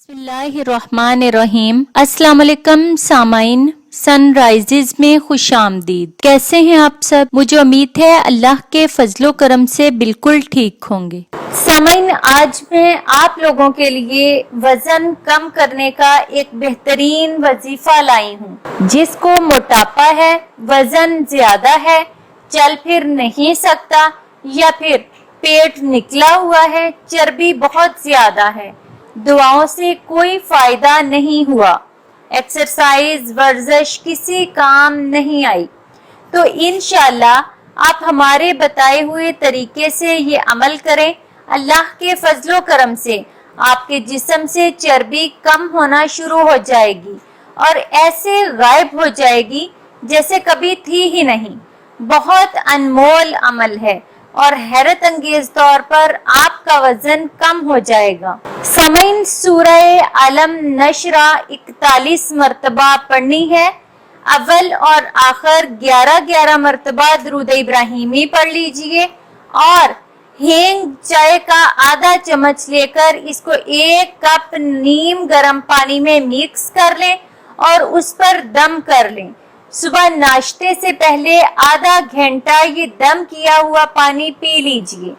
बिस्मिल्लाहिर्रहमानिर्रहीम। अस्सलाम वालेकुम सामाइन, सनराइजेज में खुश आमदीद। कैसे हैं आप सब? मुझे उम्मीद है अल्लाह के फजलो करम से बिल्कुल ठीक होंगे। सामाइन, आज मैं आप लोगों के लिए वजन कम करने का एक बेहतरीन वजीफा लाई हूँ। जिसको मोटापा है, वजन ज्यादा है, चल फिर नहीं सकता, या फिर पेट निकला हुआ है, चर्बी बहुत ज्यादा है, दुआओं से कोई फायदा नहीं हुआ, एक्सरसाइज वर्जिश किसी काम नहीं आई, तो इंशाल्लाह आप हमारे बताए हुए तरीके से ये अमल करें। अल्लाह के फजलो करम से आपके जिस्म से चर्बी कम होना शुरू हो जाएगी और ऐसे गायब हो जाएगी जैसे कभी थी ही नहीं। बहुत अनमोल अमल है और हैरत अंगेज तौर पर आपका वजन कम हो जाएगा। सामाइन, सूरह अलम नशरा 41 मरतबा पढ़नी है। अव्वल और आखिर 11-11 मरतबा दुरूद इब्राहिमी पढ़ लीजिए और हींग चाय का आधा चम्मच लेकर इसको 1 कप नीम गर्म पानी में मिक्स कर लें और उस पर दम कर लें। सुबह नाश्ते से पहले आधा घंटा ये दम किया हुआ पानी पी लीजिए।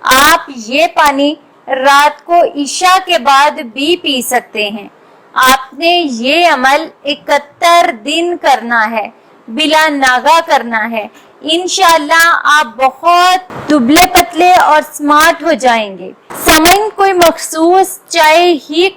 आप ये पानी रात को इशा के बाद भी पी सकते हैं। आपने ये अमल 71 दिन करना है, बिला नागा करना है। इंशाल्लाह आप बहुत दुबले पतले और स्मार्ट हो जाएंगे। सामाइन, कोई मखसूस चाय ही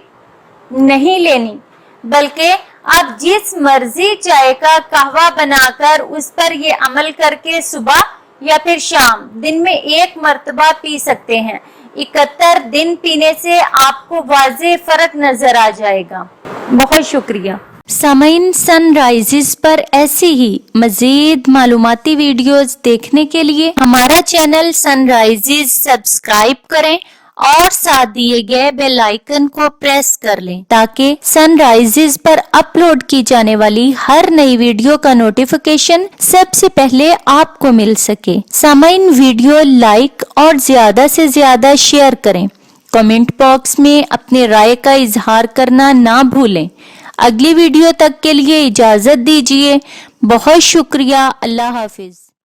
नहीं लेनी, बल्कि आप जिस मर्जी चाय का कहवा बनाकर उस पर ये अमल करके सुबह या फिर शाम दिन में 1 मरतबा पी सकते हैं। 71 दिन पीने से आपको वाज़े फर्क नजर आ जाएगा। बहुत शुक्रिया। सामाइन, सनराइजेस पर ऐसी ही मजीद मालूमाती वीडियोस देखने के लिए हमारा चैनल सनराइजेस सब्सक्राइब करें और साथ दिए गए बेल आइकन को प्रेस कर लें ताकि सनराइजेस पर अपलोड की जाने वाली हर नई वीडियो का नोटिफिकेशन सबसे पहले आपको मिल सके। सामाइन, वीडियो लाइक और ज्यादा से ज्यादा शेयर करें। कमेंट बॉक्स में अपने राय का इजहार करना ना भूलें। अगली वीडियो तक के लिए इजाजत दीजिए। बहुत शुक्रिया। अल्लाह हाफिज।